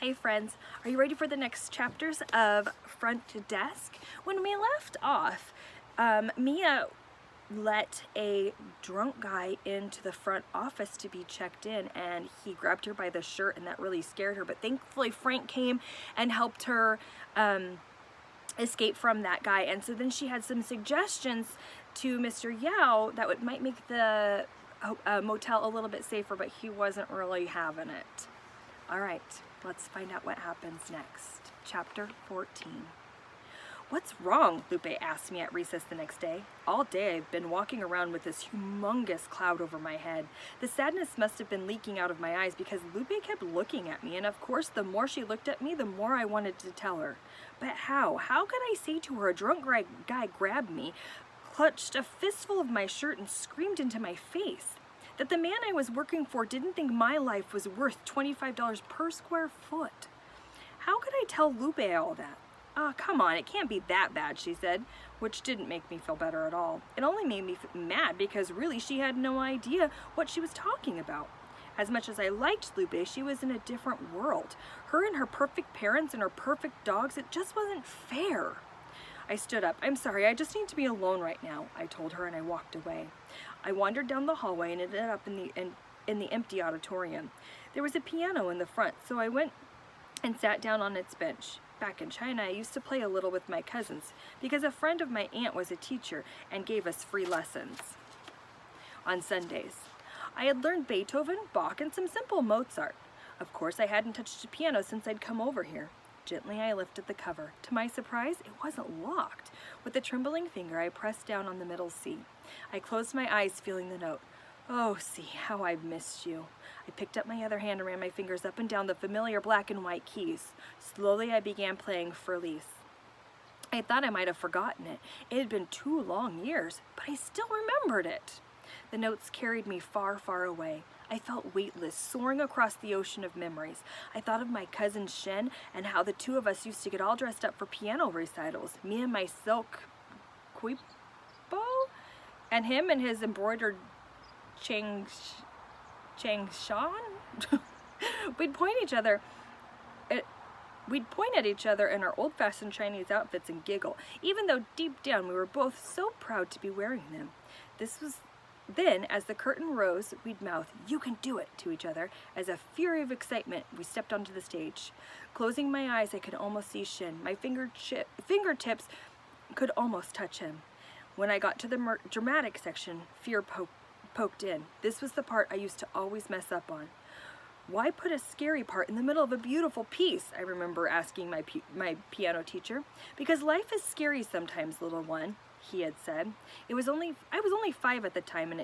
Hi friends, are you ready for the next chapters of Front Desk? When we left off, Mia let a drunk guy into the front office to be checked in, and he grabbed her by the shirt and that really scared her, but thankfully Frank came and helped her escape from that guy. And so then she had some suggestions to Mr. Yao that might make the motel a little bit safer, but he wasn't really having it. All right, let's find out what happens next. Chapter 14. What's wrong? Lupe asked me at recess the next day. All day I've been walking around with this humongous cloud over my head. The sadness must have been leaking out of my eyes because Lupe kept looking at me, and of course the more she looked at me, the more I wanted to tell her. But how? How could I say to her a drunk guy grabbed me, clutched a fistful of my shirt, and screamed into my face that the man I was working for didn't think my life was worth $25 per square foot? How could I tell Lupe all that? Oh, come on, it can't be that bad, she said, which didn't make me feel better at all. It only made me mad because really she had no idea what she was talking about. As much as I liked Lupe, she was in a different world. Her and her perfect parents and her perfect dogs, it just wasn't fair. I stood up. I'm sorry, I just need to be alone right now, I told her, and I walked away. I wandered down the hallway and ended up in the empty auditorium. There was a piano in the front, so I went and sat down on its bench. Back in China, I used to play a little with my cousins because a friend of my aunt was a teacher and gave us free lessons on Sundays. I had learned Beethoven, Bach, and some simple Mozart. Of course, I hadn't touched a piano since I'd come over here. Gently, I lifted the cover. To my surprise, it wasn't locked. With a trembling finger, I pressed down on the middle C. I closed my eyes, feeling the note. Oh, C, how I've missed you. I picked up my other hand and ran my fingers up and down the familiar black and white keys. Slowly, I began playing Feliz. I thought I might have forgotten it. It had been 2 long years, but I still remembered it. The notes carried me far, far away. I felt weightless, soaring across the ocean of memories. I thought of my cousin Shen and how the two of us used to get all dressed up for piano recitals. Me and my silk quipo, and him and his embroidered Chang Shan. We'd point at each other in our old-fashioned Chinese outfits and giggle, even though deep down we were both so proud to be wearing them. Then, as the curtain rose, we'd mouth, "You can do it," to each other. As a fury of excitement, we stepped onto the stage. Closing my eyes, I could almost see Shin. My fingertips could almost touch him. When I got to the dramatic section, fear poked in. This was the part I used to always mess up on. Why put a scary part in the middle of a beautiful piece? I remember asking my piano teacher. Because life is scary sometimes, little one, he had said. I was only 5 at the time, and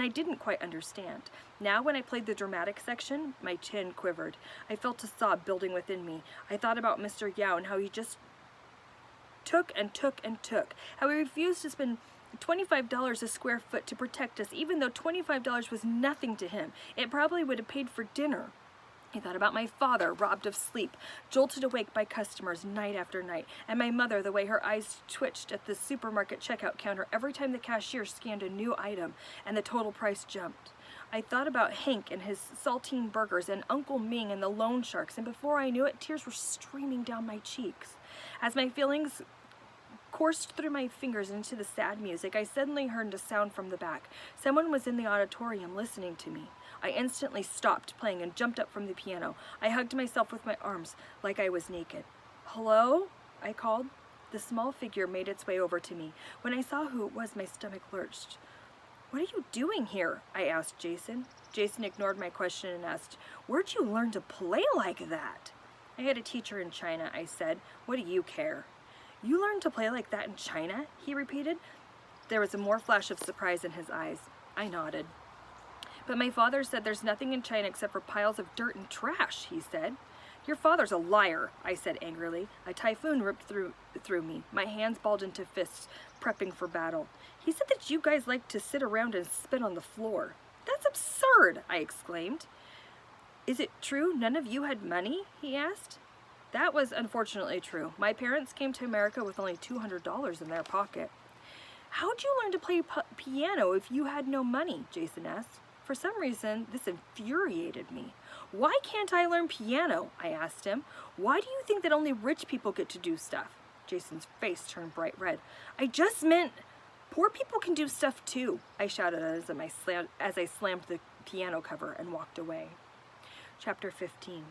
I didn't quite understand. Now, when I played the dramatic section, my chin quivered. I felt a sob building within me. I thought about Mr. Yao and how he just took and took and took. How he refused to spend $25 a square foot to protect us, even though $25 was nothing to him. It probably would have paid for dinner. I thought about my father, robbed of sleep, jolted awake by customers night after night, and my mother, the way her eyes twitched at the supermarket checkout counter every time the cashier scanned a new item and the total price jumped. I thought about Hank and his saltine burgers and Uncle Ming and the loan sharks, and before I knew it, tears were streaming down my cheeks. As my feelings coursed through my fingers into the sad music, I suddenly heard a sound from the back. Someone was in the auditorium listening to me. I instantly stopped playing and jumped up from the piano. I hugged myself with my arms like I was naked. "Hello?" I called. The small figure made its way over to me. When I saw who it was, my stomach lurched. "What are you doing here?" I asked Jason. Jason ignored my question and asked, "Where'd you learn to play like that?" "I had a teacher in China," I said. "What do you care?" "You learned to play like that in China?" he repeated. There was a more flash of surprise in his eyes. I nodded. "But my father said there's nothing in China except for piles of dirt and trash," he said. "Your father's a liar," I said angrily. A typhoon ripped through me. My hands balled into fists, prepping for battle. "He said that you guys like to sit around and spit on the floor." "That's absurd," I exclaimed. "Is it true none of you had money?" he asked. That was unfortunately true. My parents came to America with only $200 in their pocket. "How'd you learn to play piano if you had no money?" Jason asked. For some reason, this infuriated me. Why can't I learn piano? I asked him. Why do you think that only rich people get to do stuff? Jason's face turned bright red. I just meant poor people can do stuff too, I shouted as I slammed the piano cover and walked away. Chapter 15.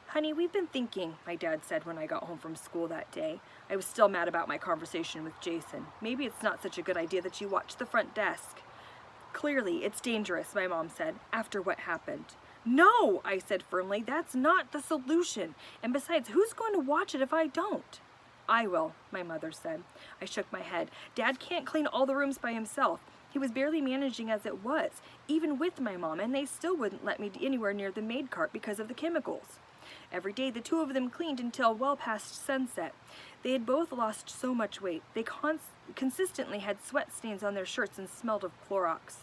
Honey, we've been thinking, my dad said when I got home from school that day. I was still mad about my conversation with Jason. Maybe it's not such a good idea that you watch the front desk. Clearly, it's dangerous, my mom said, after what happened. No, I said firmly, that's not the solution. And besides, who's going to watch it if I don't? I will, my mother said. I shook my head. Dad can't clean all the rooms by himself. He was barely managing as it was, even with my mom, and they still wouldn't let me anywhere near the maid cart because of the chemicals. Every day, the two of them cleaned until well past sunset. They had both lost so much weight. They consistently had sweat stains on their shirts and smelled of Clorox.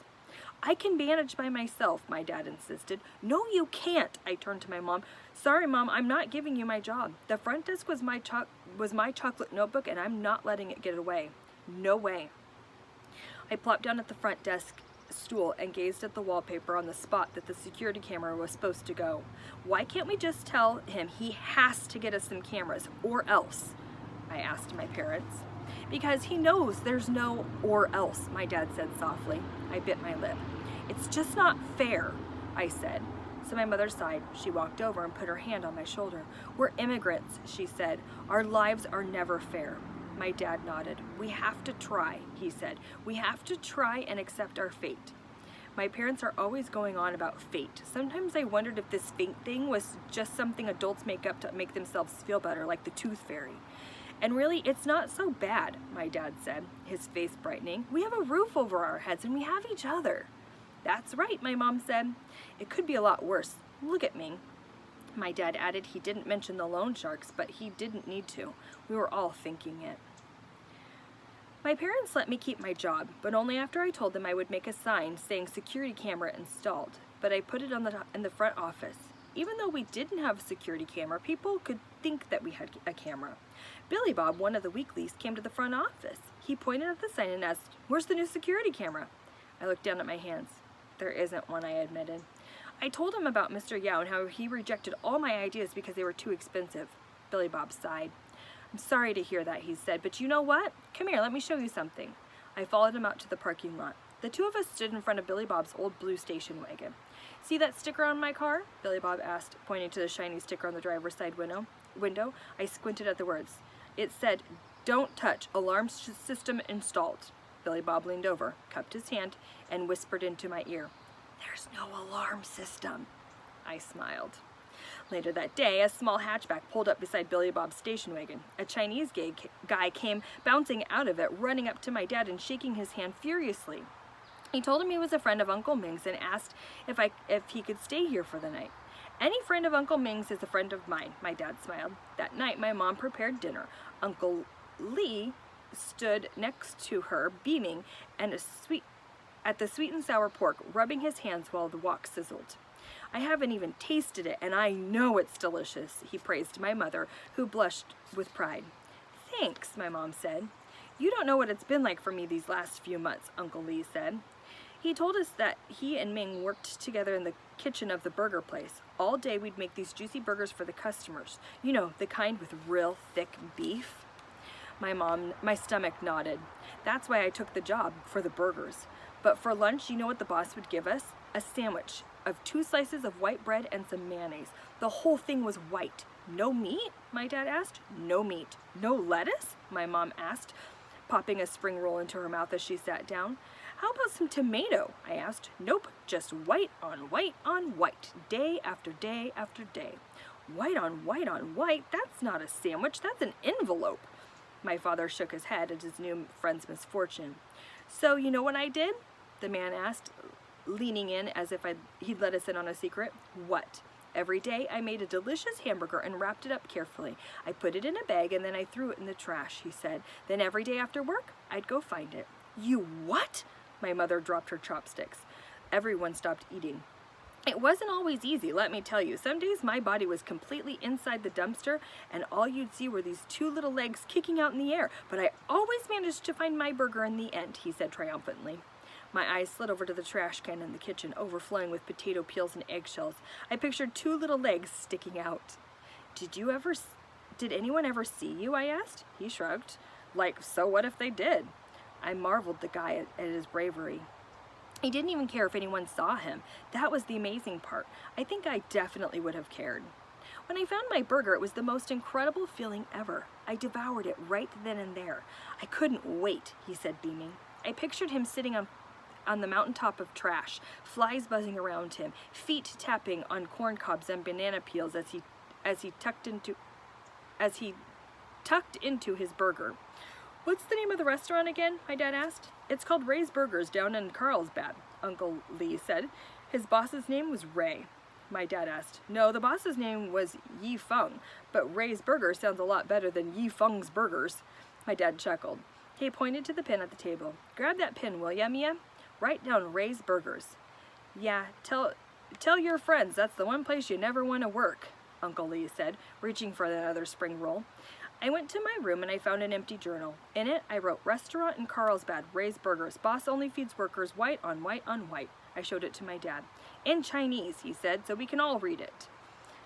I can manage by myself, my dad insisted. No, you can't, I turned to my mom. Sorry, Mom, I'm not giving you my job. The front desk was my chocolate notebook, and I'm not letting it get away. No way. I plopped down at the front desk stool and gazed at the wallpaper on the spot that the security camera was supposed to go. Why can't we just tell him he has to get us some cameras, or else? I asked my parents. Because he knows there's no or else, my dad said softly. I bit my lip. It's just not fair, I said. So my mother sighed. She walked over and put her hand on my shoulder. We're immigrants, she said. Our lives are never fair. My dad nodded. We have to try, he said. We have to try and accept our fate. My parents are always going on about fate. Sometimes I wondered if this fate thing was just something adults make up to make themselves feel better, like the tooth fairy. And really, it's not so bad, my dad said, his face brightening. We have a roof over our heads and we have each other. That's right, my mom said. It could be a lot worse. Look at me. My dad added he didn't mention the loan sharks, but he didn't need to. We were all thinking it. My parents let me keep my job, but only after I told them I would make a sign saying security camera installed, but I put it in the front office. Even though we didn't have a security camera, people could think that we had a camera. Billy Bob, one of the weeklies, came to the front office. He pointed at the sign and asked, "Where's the new security camera?" I looked down at my hands. There isn't one, I admitted. I told him about Mr. Yao and how he rejected all my ideas because they were too expensive. Billy Bob sighed. I'm sorry to hear that, he said, but you know what? Come here, let me show you something. I followed him out to the parking lot. The two of us stood in front of Billy Bob's old blue station wagon. See that sticker on my car? Billy Bob asked, pointing to the shiny sticker on the driver's side window. I squinted at the words. It said, "Don't touch, alarm system installed." Billy Bob leaned over, cupped his hand, and whispered into my ear, "There's no alarm system." I smiled. Later that day, a small hatchback pulled up beside Billy Bob's station wagon. A Chinese guy came bouncing out of it, running up to my dad and shaking his hand furiously. He told him he was a friend of Uncle Ming's and asked if he could stay here for the night. Any friend of Uncle Ming's is a friend of mine, my dad smiled. That night, my mom prepared dinner. Uncle Lee stood next to her, beaming, and at the sweet and sour pork, rubbing his hands while the wok sizzled. I haven't even tasted it, and I know it's delicious, he praised my mother, who blushed with pride. Thanks, my mom said. You don't know what it's been like for me these last few months, Uncle Lee said. He told us that he and Ming worked together in the kitchen of the burger place. All day we'd make these juicy burgers for the customers. You know, the kind with real thick beef. My stomach nodded. That's why I took the job, for the burgers. But for lunch, you know what the boss would give us? A sandwich of 2 slices of white bread and some mayonnaise. The whole thing was white. No meat? My dad asked. No meat. No lettuce? My mom asked, popping a spring roll into her mouth as she sat down. How about some tomato? I asked. Nope, just white on white on white, day after day after day. White on white on white? That's not a sandwich, that's an envelope. My father shook his head at his new friend's misfortune. So you know what I did? The man asked, leaning in as if he'd let us in on a secret. What? Every day I made a delicious hamburger and wrapped it up carefully. I put it in a bag and then I threw it in the trash, he said. Then every day after work, I'd go find it. You what? My mother dropped her chopsticks. Everyone stopped eating. It wasn't always easy, let me tell you. Some days my body was completely inside the dumpster and all you'd see were these 2 little legs kicking out in the air. But I always managed to find my burger in the end, he said triumphantly. My eyes slid over to the trash can in the kitchen, overflowing with potato peels and eggshells. I pictured 2 little legs sticking out. Did anyone ever see you?" I asked. He shrugged. "Like, so what if they did?" I marveled the guy at his bravery. He didn't even care if anyone saw him. That was the amazing part. I think I definitely would have cared. When I found my burger, it was the most incredible feeling ever. I devoured it right then and there. "I couldn't wait," he said, beaming. I pictured him sitting on the mountaintop of trash, flies buzzing around him, feet tapping on corn cobs and banana peels as he tucked into his burger. "What's the name of the restaurant again?" my dad asked. "It's called Ray's Burgers down in Carlsbad," Uncle Lee said. "His boss's name was Ray." My dad asked. "No, the boss's name was Yi Feng, but Ray's Burger sounds a lot better than Yi Feng's Burgers." My dad chuckled. He pointed to the pin at the table. "Grab that pin, will ya, Mia? Write down Ray's Burgers." "Yeah, tell your friends that's the one place you never want to work," Uncle Lee said, reaching for another spring roll. I went to my room and I found an empty journal. In it, I wrote, "Restaurant in Carlsbad, Ray's Burgers. Boss only feeds workers white on white on white." I showed it to my dad. "In Chinese," he said, "so we can all read it."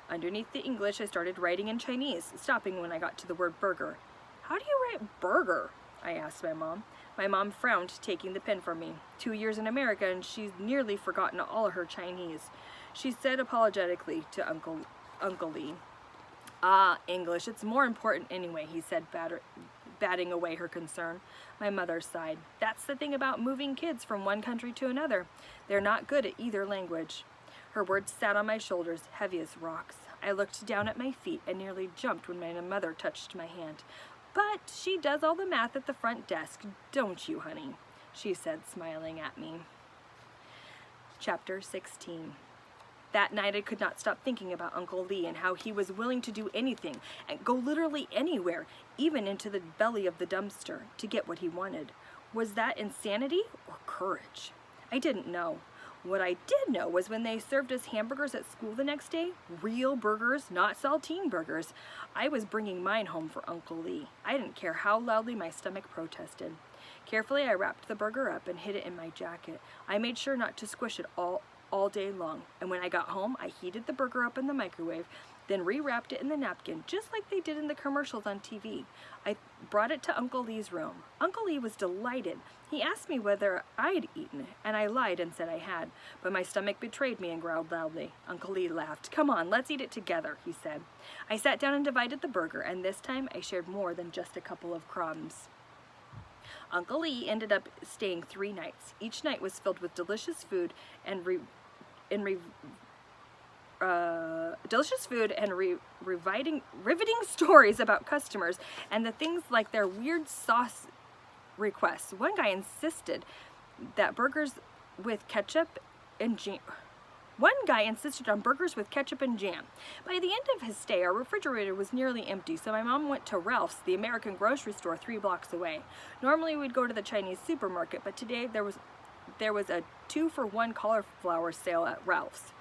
Underneath the English, I started writing in Chinese, stopping when I got to the word burger. "How do you write burger?" I asked my mom. My mom frowned, taking the pen from me. 2 years in America, and she's nearly forgotten all of her Chinese. She said apologetically to Uncle Lee, "Ah, English, it's more important anyway," he said, batting away her concern. My mother sighed. "That's the thing about moving kids from one country to another. They're not good at either language." Her words sat on my shoulders, heavy as rocks. I looked down at my feet and nearly jumped when my mother touched my hand. "But she does all the math at the front desk, don't you, honey?" she said, smiling at me. Chapter 16. That night I could not stop thinking about Uncle Lee and how he was willing to do anything and go literally anywhere, even into the belly of the dumpster, to get what he wanted. Was that insanity or courage? I didn't know. What I did know was when they served us hamburgers at school the next day, real burgers, not saltine burgers, I was bringing mine home for Uncle Lee. I didn't care how loudly my stomach protested. Carefully, I wrapped the burger up and hid it in my jacket. I made sure not to squish it all day long, and when I got home, I heated the burger up in the microwave, then rewrapped it in the napkin, just like they did in the commercials on TV. I brought it to Uncle Lee's room. Uncle Lee was delighted. He asked me whether I'd eaten, and I lied and said I had, but my stomach betrayed me and growled loudly. Uncle Lee laughed. "Come on, let's eat it together," he said. I sat down and divided the burger, and this time I shared more than just a couple of crumbs. Uncle Lee ended up staying 3 nights. Each night was filled with delicious food and riveting stories about customers and the things like their weird sauce requests. One guy insisted on burgers with ketchup and jam. By the end of his stay, our refrigerator was nearly empty, so my mom went to Ralph's, the American grocery store 3 blocks away. Normally we'd go to the Chinese supermarket, but today there was a 2-for-1 cauliflower sale at Ralph's.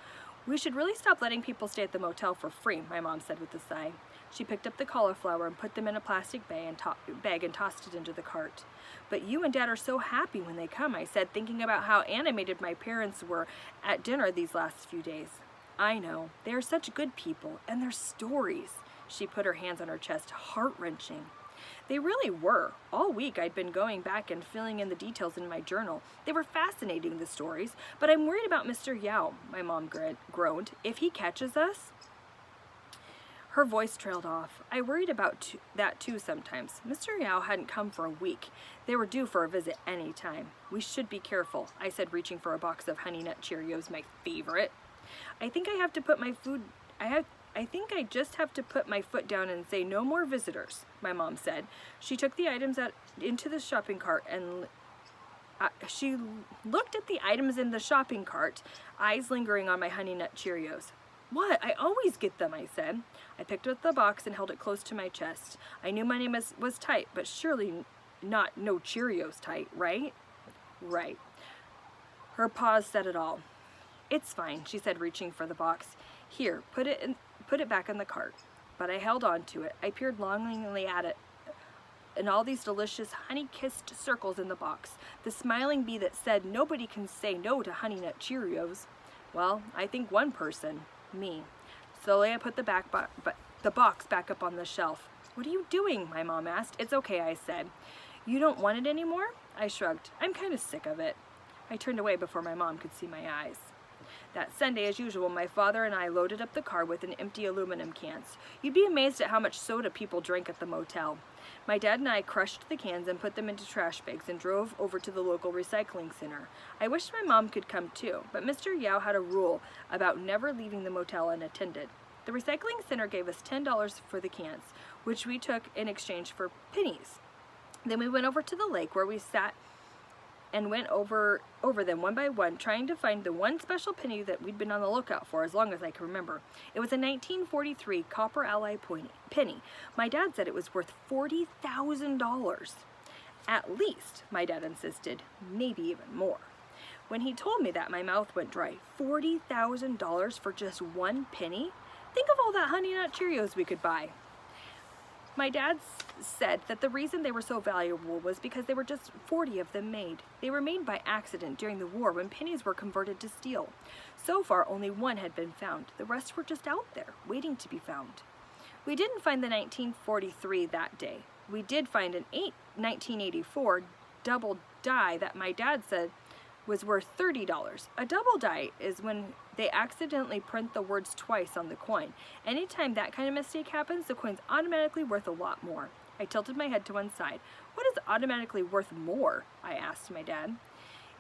"We should really stop letting people stay at the motel for free," my mom said with a sigh. She picked up the cauliflower and put them in a plastic bag and tossed it into the cart. "But you and Dad are so happy when they come," I said, thinking about how animated my parents were at dinner these last few days. "I know. They are such good people, and their stories." She put her hands on her chest, heart-wrenching. They really were. All week I'd been going back and filling in the details in my journal. They were fascinating, the stories, but I'm worried about Mr. Yao, my mom groaned. "If he catches us?" Her voice trailed off. I worried about that too sometimes. Mr. Yao hadn't come for a week. They were due for a visit any time. "We should be careful," I said, reaching for a box of Honey Nut Cheerios, my favorite. I think I just have to put my foot down and say no more visitors," my mom said. She took the items into the shopping cart and she looked at the items in the shopping cart, eyes lingering on my Honey Nut Cheerios. "What? I always get them," I said. I picked up the box and held it close to my chest. I knew my name was tight, but surely not no Cheerios tight, right? Right. Her pause said it all. "It's fine," she said, reaching for the box. "Here, put it back in the cart." But I held on to it. I peered longingly at it and all these delicious honey-kissed circles in the box. The smiling bee that said nobody can say no to Honey Nut Cheerios. Well, I think one person, me. Slowly I put the box back up on the shelf. "What are you doing?" my mom asked. "It's okay," I said. "You don't want it anymore?" I shrugged. "I'm kind of sick of it." I turned away before my mom could see my eyes. That Sunday, as usual, my father and I loaded up the car with an empty aluminum cans. You'd be amazed at how much soda people drink at the motel. My dad and I crushed the cans and put them into trash bags and drove over to the local recycling center. I wished my mom could come too, but Mr. Yao had a rule about never leaving the motel unattended. The recycling center gave us $10 for the cans, which we took in exchange for pennies. Then we went over to the lake where we sat and went over them one by one, trying to find the one special penny that we'd been on the lookout for as long as I can remember. It was a 1943 copper ally penny. My dad said it was worth $40,000. At least, my dad insisted, maybe even more. When he told me that, my mouth went dry. $40,000 for just one penny? Think of all that Honey Nut Cheerios we could buy. My dad said that the reason they were so valuable was because there were just 40 of them made. They were made by accident during the war when pennies were converted to steel. So far, only one had been found. The rest were just out there, waiting to be found. We didn't find the 1943 that day. We did find an 1984 double die that my dad said was worth $30. A double die is when they accidentally print the words twice on the coin. Anytime that kind of mistake happens, the coin's automatically worth a lot more. I tilted my head to one side. "What is automatically worth more?" I asked my dad.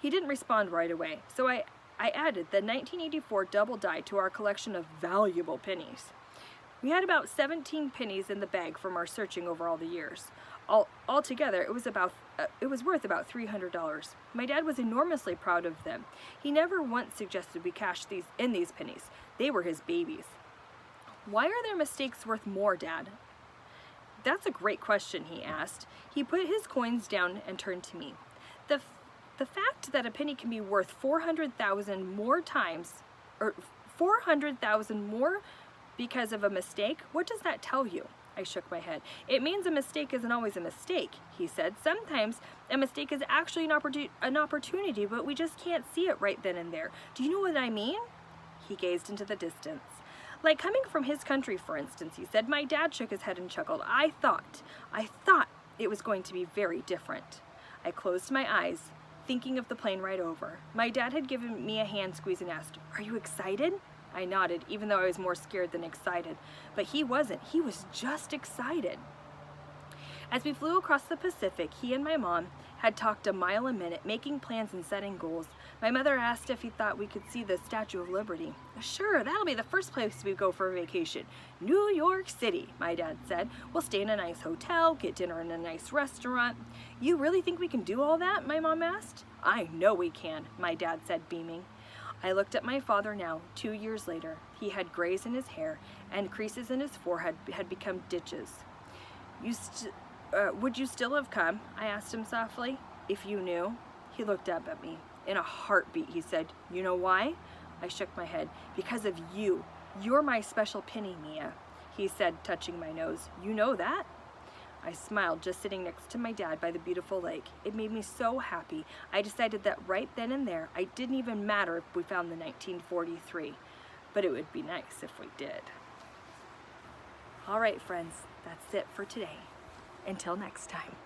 He didn't respond right away, so I added the 1984 double die to our collection of valuable pennies. We had about 17 pennies in the bag from our searching over all the years. Altogether, it was worth about $300. My dad was enormously proud of them. He never once suggested we cash these pennies. They were his babies. "Why are their mistakes worth more, Dad?" "That's a great question," he asked. He put his coins down and turned to me. The fact that a penny can be worth 400,000 more times, or 400,000 more because of a mistake, what does that tell you? I shook my head. "It means a mistake isn't always a mistake," he said. "Sometimes a mistake is actually an opportunity, but we just can't see it right then and there. Do you know what I mean?" He gazed into the distance. "Like coming from his country, for instance," he said. My dad shook his head and chuckled. I thought it was going to be very different." I closed my eyes, thinking of the plane ride over. My dad had given me a hand squeeze and asked, "Are you excited?" I nodded, even though I was more scared than excited. But he wasn't. He was just excited. As we flew across the Pacific, he and my mom had talked a mile a minute, making plans and setting goals. My mother asked if he thought we could see the Statue of Liberty. "Sure, that'll be the first place we go for a vacation. New York City," my dad said. "We'll stay in a nice hotel, get dinner in a nice restaurant." "You really think we can do all that?" my mom asked. "I know we can," my dad said, beaming. I looked at my father now, 2 years later. He had grays in his hair, and creases in his forehead had become ditches. Would you still have come?" I asked him softly. "If you knew?" He looked up at me. In a heartbeat, he said, "You know why?" I shook my head. "Because of you. You're my special penny, Mia," he said, touching my nose. "You know that?" I smiled, just sitting next to my dad by the beautiful lake. It made me so happy. I decided that right then and there, it didn't even matter if we found the 1943, but it would be nice if we did. All right, friends, that's it for today. Until next time.